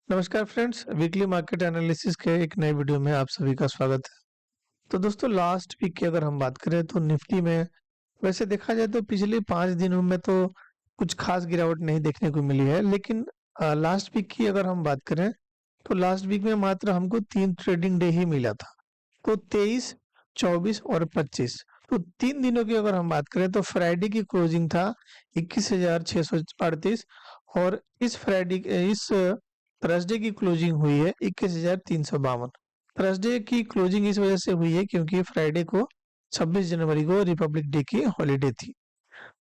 नमस्कार friends, weekly market analysis के एक नए वीडियो में आप सभी का स्वागत है। तो दोस्तों, लास्ट वीक की अगर हम बात करें तो निफ्टी में वैसे देखा जाए तो पिछले 5 दिनों में तो कुछ खास गिरावट नहीं देखने को मिली है, लेकिन लास्ट वीक की अगर हम बात करें तो लास्ट वीक में मात्र हमको 3 ट्रेडिंग डे ही मिला था। तो 23, 24 और 25, तो 3 दिनों की अगर हम बात करें तो फ्राइडे की क्लोजिंग था 21,638 और इस थर्सडे की क्लोजिंग हुई है 21,352। थर्सडे की क्लोजिंग इस वजह से हुई है क्योंकि फ्राइडे को 26 जनवरी को रिपब्लिक डे की हॉलीडे थी।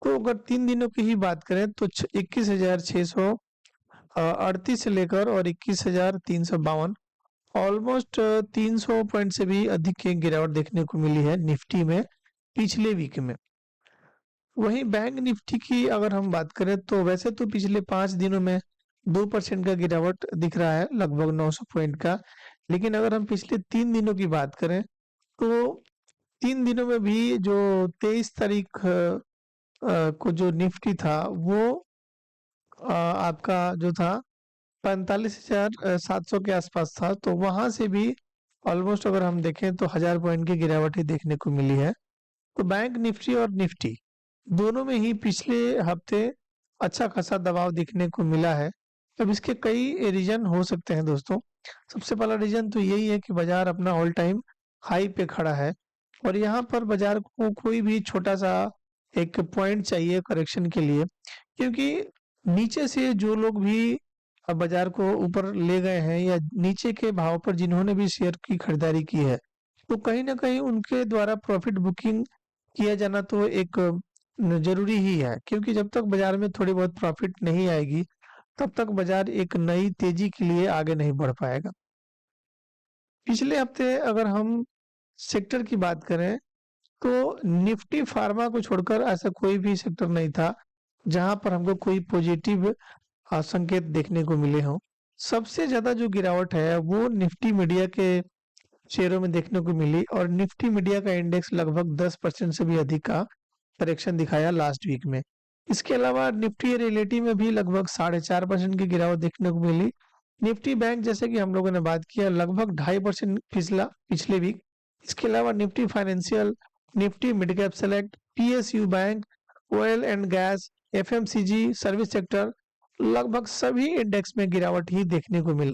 तो अगर 3 दिनों की ही बात करें तो 21,638 से लेकर और 21,352 ऑलमोस्ट 300 पॉइंट से भी अधिक की गिरावट देखने को मिली है निफ्टी में पिछले वीक में। वहीं बैंक निफ्टी की अगर हम बात करें तो वैसे तो पिछले 5 दिनों में 2% का गिरावट दिख रहा है, लगभग 900 पॉइंट का। लेकिन अगर हम पिछले 3 दिनों की बात करें तो 3 दिनों में भी जो 23 तारीख को जो निफ्टी था वो आपका जो था 45,700 के आसपास था। तो वहां से भी ऑलमोस्ट अगर हम देखें तो 1000 पॉइंट की गिरावट ही देखने को मिली है। तो बैंक निफ्टी और निफ्टी दोनों में ही पिछले हफ्ते अच्छा खासा दबाव देखने को मिला है। अब इसके कई रीजन हो सकते हैं दोस्तों। सबसे पहला रीजन तो यही है कि बाजार अपना ऑल टाइम हाई पे खड़ा है और यहाँ पर बाजार को कोई भी छोटा सा एक पॉइंट चाहिए करेक्शन के लिए, क्योंकि नीचे से जो लोग भी बाजार को ऊपर ले गए हैं या नीचे के भाव पर जिन्होंने भी शेयर की खरीदारी की है, तो कहीं ना कहीं उनके द्वारा प्रॉफिट बुकिंग किया जाना तो एक जरूरी ही है, क्योंकि जब तक बाजार में थोड़ी बहुत प्रॉफिट नहीं आएगी तब तक बाजार एक नई तेजी के लिए आगे नहीं बढ़ पाएगा। पिछले हफ्ते अगर हम सेक्टर की बात करें तो निफ्टी फार्मा को छोड़कर ऐसा कोई भी सेक्टर नहीं था जहां पर हमको कोई पॉजिटिव संकेत देखने को मिले हों। सबसे ज्यादा जो गिरावट है वो निफ्टी मीडिया के शेयरों में देखने को मिली और निफ्टी मीडिया का इंडेक्स लगभग 10% से भी अधिक का करेक्शन दिखाया लास्ट वीक में। इसके अलावा निफ्टी रियलिटी में भी लगभग 4.5% की गिरावट देखने को मिली। निफ्टी बैंक जैसे कि हम लोगों ने बात किया लगभग 2.5% फिसला पिछले वीक। इसके अलावा Nifty financial, Nifty mid cap select, PSU bank, oil and gas, FMCG, service sector, लगभग सभी इंडेक्स में गिरावट ही देखने को मिला।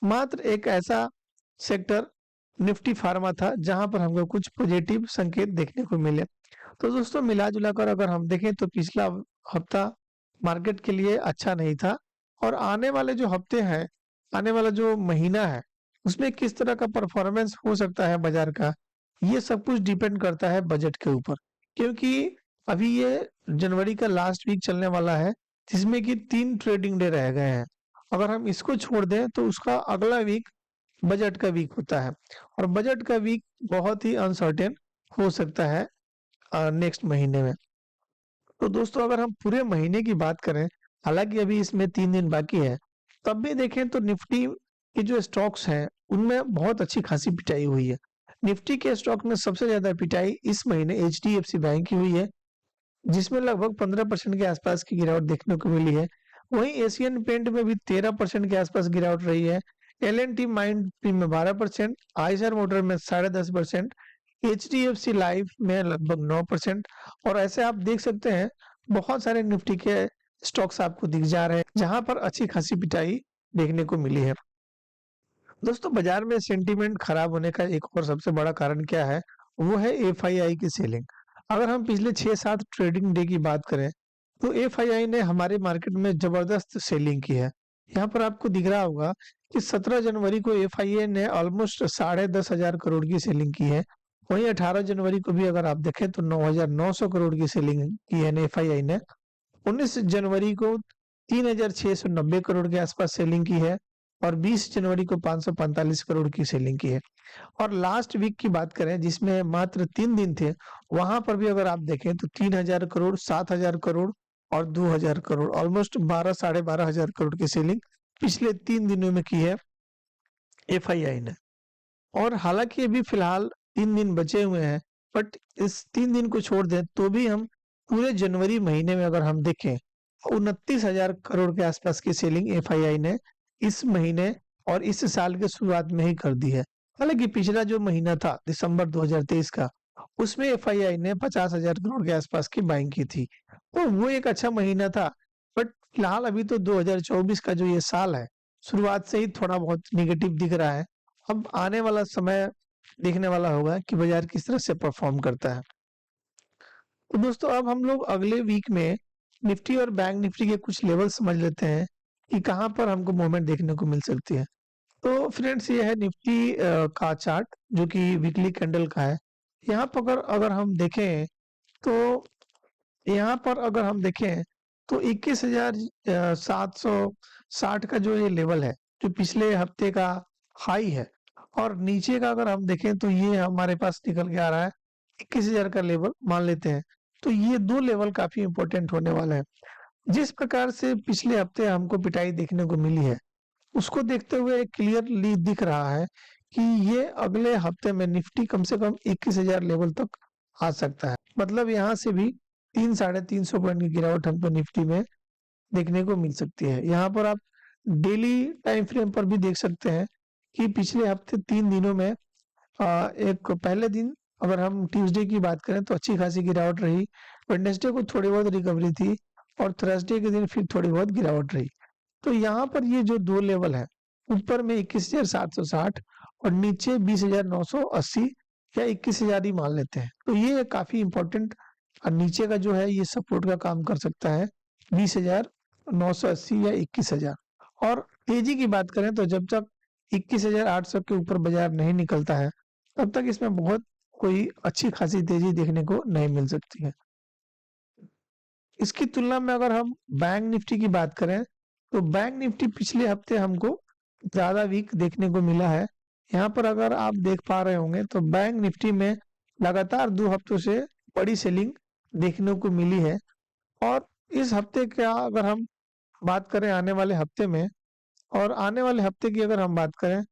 मात्र एक ऐसा सेक्टर निफ्टी फार्मा था जहां पर हमको कुछ पॉजिटिव संकेत देखने को मिले। तो दोस्तों, मिला जुला कर अगर हम देखें तो पिछला हफ्ता मार्केट के लिए अच्छा नहीं था और आने वाले जो हफ्ते हैं, आने वाला जो महीना है, उसमें किस तरह का परफॉर्मेंस हो सकता है बाजार का, ये सब कुछ डिपेंड करता है बजट के ऊपर। क्योंकि अभी ये जनवरी का लास्ट वीक चलने वाला है जिसमें कि 3 ट्रेडिंग डे रह गए हैं। अगर हम इसको छोड़ दें तो उसका अगला वीक बजट का वीक होता है और बजट का वीक बहुत ही अनसर्टेन हो सकता है नेक्स्ट महीने में। तो दोस्तों, अगर हम पूरे महीने की बात करें, हालांकि अभी इसमें 3 दिन बाकी है, तब भी देखें तो निफ्टी के जो स्टॉक्स हैं उनमें बहुत अच्छी खासी पिटाई हुई है। निफ्टी के स्टॉक में सबसे ज्यादा पिटाई इस महीने एचडीएफसी बैंक की हुई है, जिसमें लगभग 15% के आसपास की गिरावट देखने को मिली है। वहीं एशियन पेंट में भी 13% के आसपास गिरावट रही है। एल एन टी माइंड में 12%, आइसर मोटर में 10.5%, एचडीएफसी लाइफ में लगभग 9%। और ऐसे आप देख सकते हैं बहुत सारे निफ्टी के स्टॉक्स आपको दिख जा रहे हैं जहां पर अच्छी खासी पिटाई देखने को मिली है। दोस्तों, बाजार में सेंटीमेंट खराब होने का एक और सबसे बड़ा कारण क्या है, वो है एफआईआई की सेलिंग। अगर हम पिछले 6-7 ट्रेडिंग डे की बात करें तो एफआईआई ने हमारे मार्केट में जबरदस्त सेलिंग की है। यहाँ पर आपको दिख रहा होगा कि 17 जनवरी को एफआईआई ने ऑलमोस्ट 10,500 करोड़ की सेलिंग की है। वहीं 18 जनवरी को भी अगर आप देखें तो 9,900 करोड़ की सेलिंग की है एफआईआई ने। 19 जनवरी को 3,690 करोड़ के आसपास सेलिंग की है और 20 जनवरी को 545 करोड़ की सेलिंग की है। और लास्ट वीक की बात करें जिसमें मात्र 3 दिन थे, वहां पर भी अगर आप देखें तो 3,000 करोड़, 7,000 करोड़ और 2,000 करोड़, ऑलमोस्ट 12-12,500 करोड़ की सेलिंग पिछले 3 दिनों में की है एफआईआई ने। और हालांकि अभी फिलहाल 3 दिन बचे हुए हैं, बट इस 3 दिन को छोड़ दें तो भी हम पूरे जनवरी महीने में अगर हम देखें 29,000 करोड़ के आसपास की सेलिंग एफआईआई ने इस महीने और इस साल के शुरुआत में ही कर दी है। हालांकि पिछला जो महीना था दिसंबर 2023 का, उसमें एफआईआई ने 50,000 करोड़ के आसपास की बाइंग की थी, तो वो एक अच्छा महीना था। बट फिलहाल अभी तो 2024 का जो ये साल है, शुरुआत से ही थोड़ा बहुत निगेटिव दिख रहा है। अब आने वाला समय देखने वाला होगा कि बाजार किस तरह से परफॉर्म करता है। तो दोस्तों अब हम लोग अगले वीक में निफ्टी और बैंक निफ्टी के कुछ लेवल समझ लेते हैं कि कहाँ पर हमको मूवमेंट देखने को मिल सकती है। तो फ्रेंड्स ये है निफ्टी का चार्ट जो कि वीकली कैंडल का है। यहाँ पर अगर हम देखें तो यहाँ पर अगर हम देखें तो 21,760 का जो ये लेवल है, जो पिछले हफ्ते का हाई है, और नीचे का अगर हम देखें तो ये हमारे पास निकल के आ रहा है 21,000 का लेवल मान लेते हैं। तो ये दो लेवल काफी इंपॉर्टेंट होने वाले हैं। जिस प्रकार से पिछले हफ्ते हमको पिटाई देखने को मिली है, उसको देखते हुए क्लियरली दिख रहा है कि ये अगले हफ्ते में निफ्टी कम से कम 21,000 लेवल तक आ सकता है। मतलब यहाँ से भी 300-350 पॉइंट की गिरावट हमको निफ्टी में देखने को मिल सकती है। यहाँ पर आप डेली टाइम फ्रेम पर भी देख सकते हैं कि पिछले हफ्ते 3 दिनों में एक पहले दिन अगर हम ट्यूसडे की बात करें तो अच्छी खासी गिरावट रही, वेडनेसडे को थोड़ी बहुत रिकवरी थी, और थर्सडे के दिन फिर थोड़ी बहुत गिरावट रही। तो यहाँ पर ये जो दो लेवल है, ऊपर में 21,760 और नीचे 20,980 या 21,000 ही मान लेते हैं, तो ये काफी इंपॉर्टेंट। नीचे का जो है ये सपोर्ट का काम कर सकता है 20,980 या 21,000। और तेजी की बात करें तो जब तक 21,800 के ऊपर बाजार नहीं निकलता है, तब तक इसमें बहुत कोई अच्छी खासी तेजी देखने को नहीं मिल सकती है। इसकी तुलना में अगर हम बैंक निफ्टी की बात करें तो बैंक निफ्टी पिछले हफ्ते हमको ज्यादा वीक देखने को मिला है। यहाँ पर अगर आप देख पा रहे होंगे तो बैंक निफ्टी में लगातार 2 हफ्तों से बड़ी सेलिंग देखने को मिली है। और इस हफ्ते का अगर हम बात करें आने वाले हफ्ते में, और आने वाले हफ्ते की अगर हम बात करें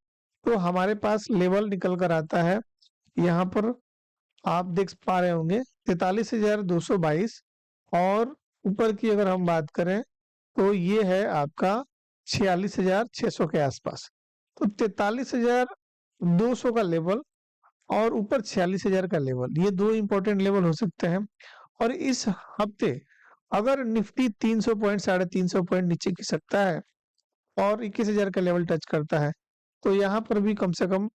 तो हमारे पास लेवल निकल कर आता है, यहाँ पर आप देख पा रहे होंगे 43,222, और ऊपर की अगर हम बात करें तो ये है आपका 46,600 के आसपास। तो 43,200 का लेवल और ऊपर 46,000 का लेवल, ये दो इंपॉर्टेंट लेवल हो सकते हैं। और इस हफ्ते अगर निफ्टी 300 पॉइंट 350 पॉइंट नीचे खिसक सकता है और 21,000 का लेवल टच करता है, तो यहाँ पर भी कम से कम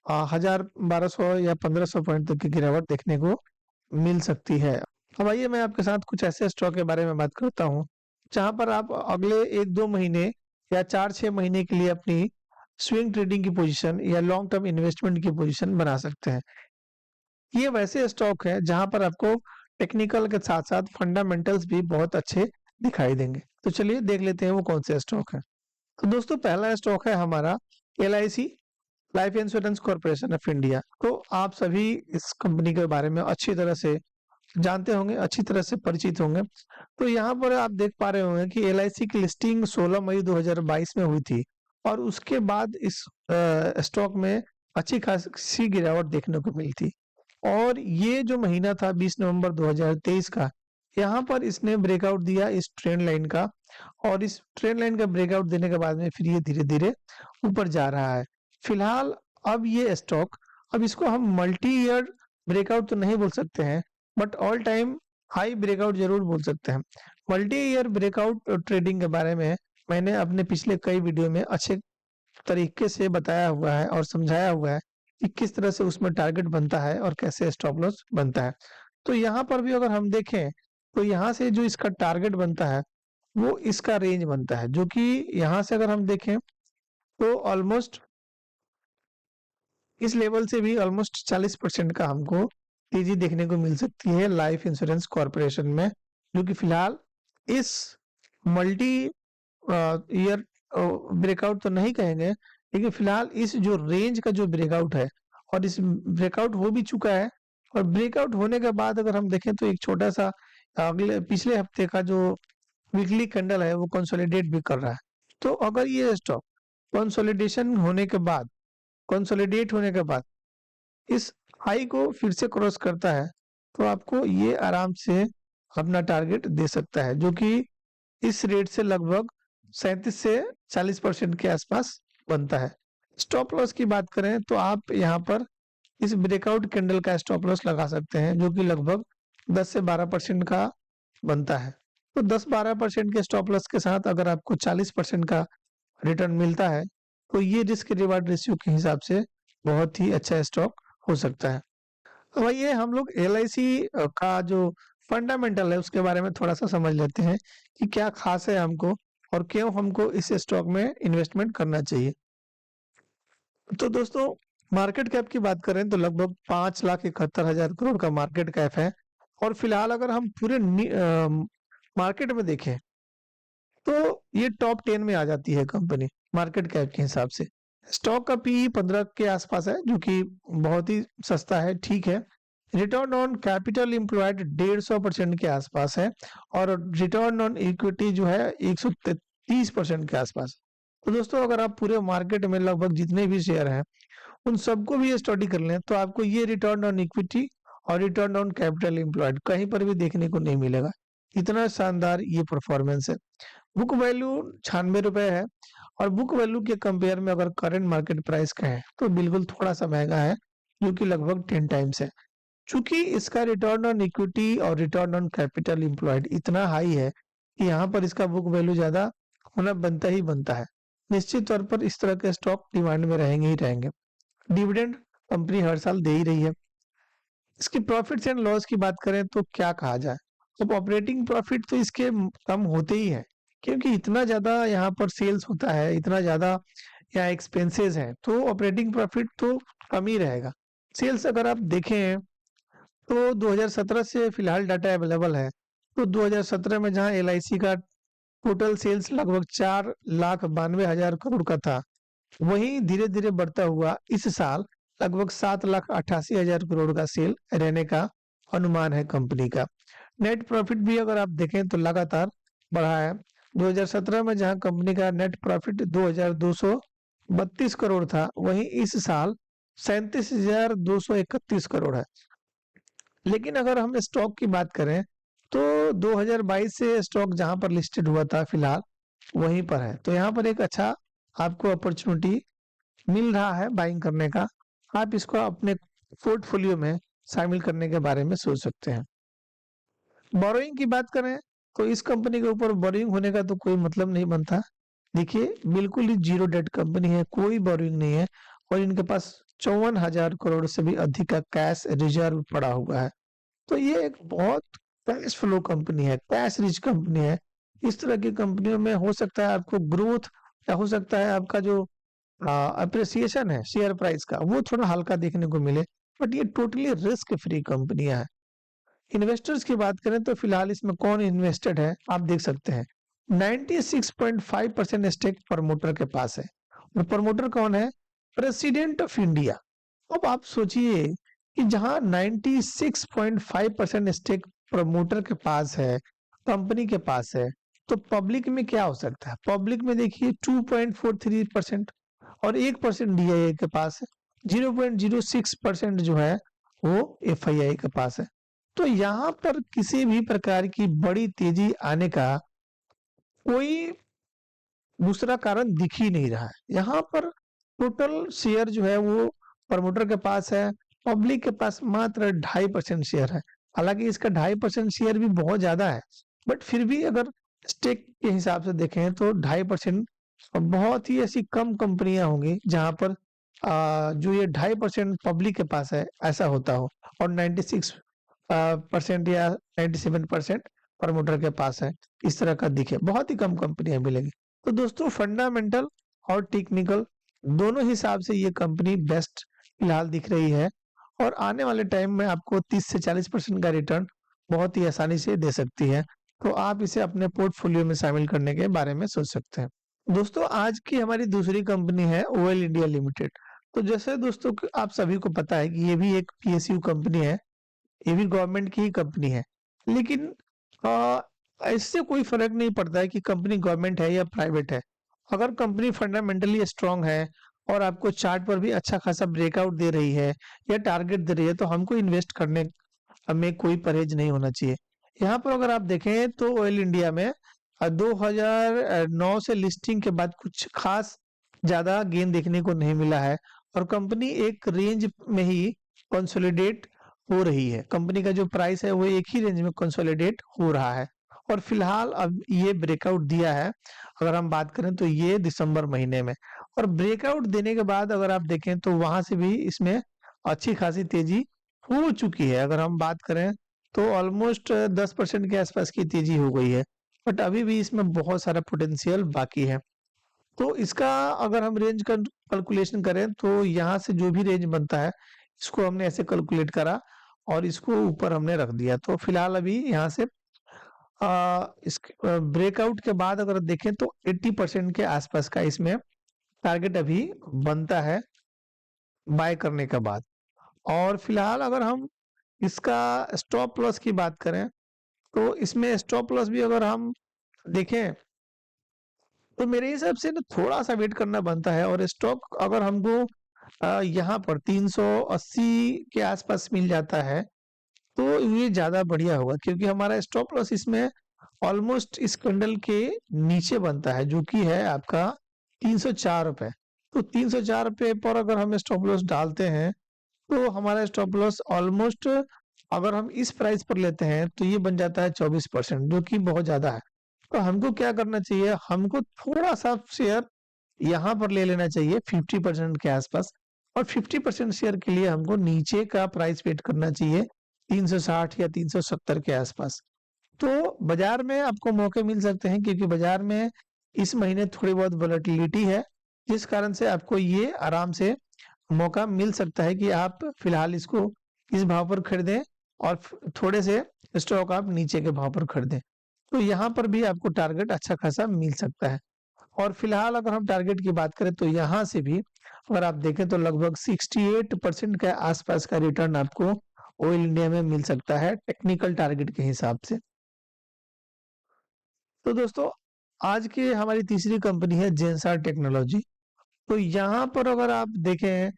1,000, 1,200 या 1,500 पॉइंट तक की गिरावट देखने को मिल सकती है। अब आइए मैं आपके साथ कुछ ऐसे स्टॉक के बारे में बात करता हूँ जहां पर आप अगले 1-2 महीने या 4-6 महीने के लिए अपनी स्विंग ट्रेडिंग की पोजीशन या लॉन्ग टर्म इन्वेस्टमेंट की पोजीशन बना सकते हैं। ये वैसे स्टॉक है जहां पर आपको टेक्निकल के साथ साथ फंडामेंटल्स भी बहुत अच्छे दिखाई देंगे। तो चलिए देख लेते हैं वो कौन से स्टॉक है। तो दोस्तों पहला स्टॉक है हमारा LIC, life insurance corporation of India. तो आप सभी इस कंपनी के बारे में अच्छी तरह से जानते होंगे, अच्छी तरह से परिचित होंगे। तो यहाँ पर आप देख पा रहे होंगे कि LIC की लिस्टिंग 16 मई 2022 में हुई थी, और उसके बाद इस स्टॉक में अच्छी खासी गिरावट देखने को मिली थी। और ये जो महीना था 20 नवंबर 2023 का, यहाँ पर इसने ब्रेकआउट दिया इस ट्रेंड लाइन का, और इस ट्रेंड लाइन का ब्रेकआउट देने के बाद में फिर ये धीरे धीरे ऊपर जा रहा है। फिलहाल अब ये स्टॉक, अब इसको हम मल्टी ईयर ब्रेकआउट तो नहीं बोल सकते हैं, but all time high breakout जरूर बोल सकते हैं। मल्टी ईयर ब्रेकआउट ट्रेडिंग के बारे में मैंने अपने पिछले कई वीडियो में अच्छे तरीके से बताया हुआ है और समझाया हुआ है कि किस तरह से उसमें टारगेट बनता है और कैसे स्टॉप लॉस बनता है। तो यहाँ पर भी अगर हम देखें तो यहाँ से जो इसका टारगेट बनता है वो इसका रेंज बनता है, जो कि यहाँ से अगर हम देखें तो ऑलमोस्ट इस लेवल से भी ऑलमोस्ट 40% का हमको तेजी देखने को मिल सकती है लाइफ इंश्योरेंस कॉर्पोरेशन में, जो कि फिलहाल इस मल्टी ईयर ब्रेकआउट तो नहीं कहेंगे, लेकिन फिलहाल इस जो रेंज का जो ब्रेकआउट है, और इस ब्रेकआउट हो भी चुका है, और ब्रेकआउट होने के बाद अगर हम देखें तो एक छोटा सा अगले पिछले हफ्ते का जो वीकली कैंडल है वो कंसोलिडेट भी कर रहा है। तो अगर ये स्टॉक कंसोलिडेशन होने के बाद, कंसोलिडेट होने के बाद इस हाई को फिर से क्रॉस करता है, तो आपको ये आराम से अपना टारगेट दे सकता है, जो कि इस रेट से लगभग 37 से 40% के आसपास बनता है। स्टॉप लॉस की बात करें तो आप यहाँ पर इस ब्रेकआउट कैंडल का स्टॉप लॉस लगा सकते हैं, जो कि लगभग 10 से 12% का बनता है। तो 10-12% के स्टॉप लॉस के साथ अगर आपको 40% का रिटर्न मिलता है, तो ये रिस्क रिवार्ड रेशियो के हिसाब से बहुत ही अच्छा स्टॉक हो सकता है। तो ये हम लोग LIC का जो फंडामेंटल है उसके बारे में थोड़ा सा समझ लेते हैं कि क्या खास है हमको और क्यों हमको इस स्टॉक में इन्वेस्टमेंट करना चाहिए। तो दोस्तों, मार्केट कैप की बात करें तो लगभग 5,71,000 करोड़ का मार्केट कैप है। और फिलहाल अगर हम पूरे मार्केट में देखें तो ये टॉप 10 में आ जाती है कंपनी मार्केट कैप के हिसाब से। स्टॉक का PE 15 के आसपास है, जो कि बहुत ही सस्ता है, ठीक है। रिटर्न ऑन कैपिटल एम्प्लॉयड 150% के आसपास है और रिटर्न ऑन इक्विटी जो है 133% के आसपास। तो दोस्तों, अगर आप पूरे मार्केट में लगभग जितने भी शेयर हैं उन सबको भी स्टडी कर लें तो आपको ये रिटर्न ऑन इक्विटी और रिटर्न ऑन कैपिटल एम्प्लॉयड कहीं पर भी देखने को नहीं मिलेगा। इतना शानदार ये परफॉर्मेंस है। बुक वैल्यू 96 रुपए है और बुक वैल्यू के कंपेयर में अगर करंट मार्केट प्राइस का है तो बिल्कुल थोड़ा सा महंगा है, जो कि लगभग 10 टाइम्स है। चूंकि इसका रिटर्न ऑन इक्विटी और रिटर्न ऑन कैपिटल एम्प्लॉयड इतना हाई है कि यहाँ पर इसका बुक वैल्यू ज्यादा होना बनता ही बनता है। निश्चित तौर पर इस तरह के स्टॉक डिमांड में रहेंगे ही रहेंगे। डिविडेंड कंपनी हर साल दे ही रही है। इसकी प्रॉफिट्स एंड लॉस की बात करें तो क्या कहा जाए, अब ऑपरेटिंग प्रॉफिट तो इसके कम होते ही है, क्योंकि इतना ज्यादा यहाँ पर सेल्स होता है, इतना ज्यादा यहाँ एक्सपेंसेस हैं, तो ऑपरेटिंग प्रॉफिट तो कम ही रहेगा। सेल्स अगर आप देखें तो 2017 से फिलहाल डाटा अवेलेबल है, तो 2017 में जहां LIC का टोटल सेल्स लगभग 4,92,000 करोड़ का था, वहीं धीरे धीरे बढ़ता हुआ इस साल लगभग 7,88,000 करोड़ का सेल रहने का अनुमान है कंपनी का। नेट प्रॉफिट भी अगर आप देखें तो लगातार बढ़ा है। 2017 में जहां कंपनी का नेट प्रॉफिट 2,232 करोड़ था, वहीं इस साल 37,231 करोड़ है। लेकिन अगर हम स्टॉक की बात करें तो 2022 से स्टॉक जहां पर लिस्टेड हुआ था फिलहाल वहीं पर है, तो यहाँ पर एक अच्छा आपको अपॉर्चुनिटी मिल रहा है बाइंग करने का। आप इसको अपने पोर्टफोलियो में शामिल करने के बारे में सोच सकते हैं। बोरोइंग की बात करें तो इस कंपनी के ऊपर बोरोइंग होने का तो कोई मतलब नहीं बनता। देखिए, बिल्कुल ही जीरो डेट कंपनी है, कोई बोरोइंग नहीं है और इनके पास 54,000 करोड़ से भी अधिक का कैश रिजर्व पड़ा हुआ है। तो ये एक बहुत कैश फ्लो कंपनी है, कैश रिच कंपनी है। इस तरह की कंपनियों में हो सकता है आपको ग्रोथ या हो सकता है आपका जो अप्रिसिएशन है शेयर प्राइस का वो थोड़ा हल्का देखने को मिले, बट ये टोटली रिस्क फ्री कंपनियां हैं। इन्वेस्टर्स की बात करें तो फिलहाल इसमें कौन इन्वेस्टेड है आप देख सकते हैं। 96.5% स्टेक प्रमोटर के पास है और प्रमोटर कौन है? President of India. अब आप सोचिए कि जहां 96.5% स्टेक प्रमोटर के पास है, कंपनी के पास है, तो पब्लिक में क्या हो सकता है? पब्लिक में देखिए 2.43% और 1% DII के पास है, 0.06% जो है वो FII के पास है। तो यहाँ पर किसी भी प्रकार की बड़ी तेजी आने का कोई दूसरा कारण दिख ही नहीं रहा है। यहाँ पर टोटल शेयर जो है वो प्रमोटर के पास है, पब्लिक के पास मात्र 2.5% शेयर है। हालांकि इसका 2.5% शेयर भी बहुत ज्यादा है, बट फिर भी अगर स्टेक के हिसाब से देखें तो 2.5% बहुत ही ऐसी कम कंपनियां होंगी जहां पर जो ये 2.5% पब्लिक के पास है ऐसा होता हो और 96% या 97% प्रमोटर के पास है, इस तरह का दिखे, बहुत ही कम कंपनियां मिलेंगी। तो दोस्तों, फंडामेंटल और टेक्निकल दोनों हिसाब से ये कंपनी बेस्ट फिलहाल दिख रही है और आने वाले टाइम में आपको 30 से 40% का रिटर्न बहुत ही आसानी से दे सकती है। तो आप इसे अपने पोर्टफोलियो में शामिल करने के बारे में सोच सकते हैं। दोस्तों, आज की हमारी दूसरी कंपनी है ओएल इंडिया लिमिटेड। तो जैसे दोस्तों आप सभी को पता है कि ये भी एक PSU कंपनी है, ये भी गवर्नमेंट की ही कंपनी है। लेकिन इससे कोई फर्क नहीं पड़ता है कि कंपनी गवर्नमेंट है या प्राइवेट है। अगर कंपनी फंडामेंटली स्ट्रांग है और आपको चार्ट पर भी अच्छा खासा ब्रेकआउट दे रही है या टारगेट दे रही है, तो हमको इन्वेस्ट करने में कोई परहेज नहीं होना चाहिए। यहाँ पर अगर आप देखें तो ऑयल इंडिया में 2009 से लिस्टिंग के बाद कुछ खास ज्यादा गेन देखने को नहीं मिला है और कंपनी एक रेंज में ही कंसोलिडेट हो रही है। कंपनी का जो प्राइस है वो एक ही रेंज में कंसोलिडेट हो रहा है और फिलहाल अब ये ब्रेकआउट दिया है। अगर हम बात करें तो ये दिसंबर महीने में, और ब्रेकआउट देने के बाद अगर आप देखें तो वहां से भी इसमें अच्छी खासी तेजी हो चुकी है। अगर हम बात करें तो ऑलमोस्ट 10% के आसपास की तेजी हो गई है, बट अभी भी इसमें बहुत सारा पोटेंशियल बाकी है। तो इसका अगर हम रेंज का कैलकुलेशन करें तो यहाँ से जो भी रेंज बनता है इसको हमने ऐसे कैलकुलेट करा और इसको ऊपर हमने रख दिया। तो फिलहाल अभी यहाँ से इस ब्रेकआउट के बाद अगर देखें तो 80% के आसपास का इसमें टारगेट अभी बनता है बाय करने के बाद। और फिलहाल अगर हम इसका स्टॉप लॉस की बात करें तो इसमें स्टॉप लॉस भी अगर हम देखें तो मेरे हिसाब से ना थोड़ा सा वेट करना बनता है, और स्टॉक अगर हमको यहाँ पर 380 के आसपास मिल जाता है तो ये ज्यादा बढ़िया होगा, क्योंकि हमारा स्टॉप लॉस इसमें ऑलमोस्ट इस कैंडल के नीचे बनता है जो कि है आपका 304 रुपए। तो 304 रुपए पर अगर हम स्टॉप लॉस डालते हैं तो हमारा स्टॉप लॉस ऑलमोस्ट अगर हम इस प्राइस पर लेते हैं तो ये बन जाता है 24%, जो कि बहुत ज्यादा है। तो हमको क्या करना चाहिए, हमको थोड़ा सा शेयर यहाँ पर ले लेना चाहिए 50% के आसपास, और 50% शेयर के लिए हमको नीचे का प्राइस वेट करना चाहिए 360 या 370 के आसपास। तो बाजार में आपको मौके मिल सकते हैं, क्योंकि बाजार में इस महीने थोड़ी बहुत वोलेटिलिटी है, जिस कारण से आपको ये आराम से मौका मिल सकता है कि आप फिलहाल इसको इस भाव पर खरीदें और थोड़े से स्टॉक आप नीचे के भाव पर खरीदें। तो यहाँ पर भी आपको टारगेट अच्छा खासा मिल सकता है। और फिलहाल अगर हम टारगेट की बात करें तो यहाँ से भी अगर आप देखें तो लगभग 68% के आसपास का रिटर्न आपको ऑयल इंडिया में मिल सकता है टेक्निकल टारगेट के हिसाब से। तो दोस्तों, आज की हमारी तीसरी कंपनी है जेनसार टेक्नोलॉजी। तो यहाँ पर अगर आप देखें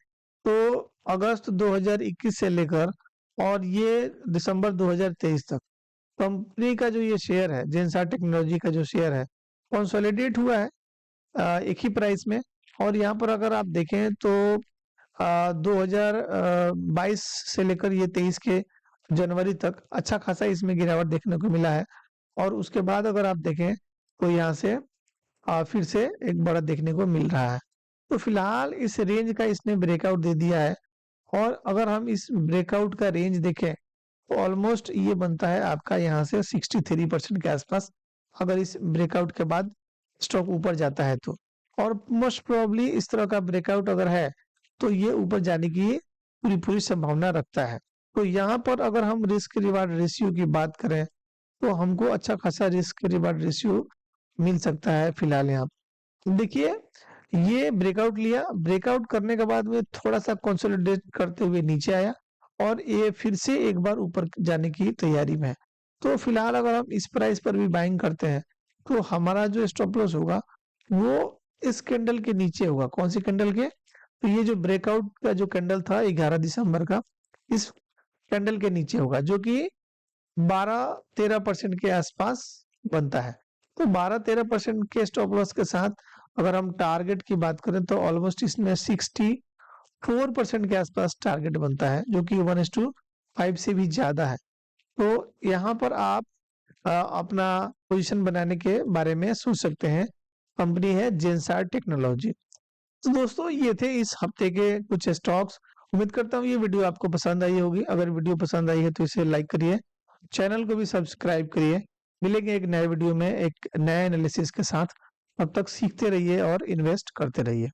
तो अगस्त 2021 से लेकर और ये दिसंबर 2023 तक कंपनी का जो ये शेयर है, जेनसार टेक्नोलॉजी का जो शेयर है, कंसोलिडेट हुआ है एक ही प्राइस में। और यहाँ पर अगर आप देखें तो 2022 से लेकर ये 23 के जनवरी तक अच्छा खासा इसमें गिरावट देखने को मिला है, और उसके बाद अगर आप देखें तो यहाँ से फिर से एक बड़ा देखने को मिल रहा है। तो फिलहाल इस रेंज का इसने ब्रेकआउट दे दिया है, और अगर हम इस ब्रेकआउट का रेंज देखें तो ऑलमोस्ट ये बनता है आपका यहाँ से 63% के आसपास, अगर इस ब्रेकआउट के बाद स्टॉक ऊपर जाता है तो। और मोस्ट प्रोबेबली इस तरह का ब्रेकआउट अगर है तो ये ऊपर जाने की पूरी पूरी संभावना रखता है। तो यहाँ पर अगर हम रिस्क रिवार्ड रेशियो की बात करें तो हमको अच्छा खासा रिस्क रिवार्ड रेशियो मिल सकता है फिलहाल यहाँ। देखिए, ये ब्रेकआउट लिया, ब्रेकआउट करने के बाद में थोड़ा सा कंसोलिडेट करते हुए नीचे आया और ये फिर से एक बार ऊपर जाने की तैयारी में है। तो फिलहाल अगर हम इस प्राइस पर भी बाइंग करते हैं तो हमारा जो स्टॉप लॉस होगा वो इस कैंडल के नीचे होगा। कौन सी कैंडल के? तो ये जो ब्रेकआउट का जो कैंडल था 11 दिसंबर का, इस कैंडल के नीचे होगा, जो कि 12-13% के आसपास बनता है। तो 12-13% के स्टॉप लॉस के साथ अगर हम टारगेट की बात करें तो ऑलमोस्ट इसमें 64% के आसपास टारगेट बनता है, जो कि 1:5 से भी ज्यादा है। तो यहाँ पर आप अपना पोजीशन बनाने के बारे में सोच सकते हैं। कंपनी है जेनसार टेक्नोलॉजी। तो दोस्तों, ये थे इस हफ्ते के कुछ स्टॉक्स। उम्मीद करता हूँ ये वीडियो आपको पसंद आई होगी। अगर वीडियो पसंद आई है तो इसे लाइक करिए, चैनल को भी सब्सक्राइब करिए। मिलेंगे एक नए वीडियो में एक नए एनालिसिस के साथ। तब तक सीखते रहिए और इन्वेस्ट करते रहिए।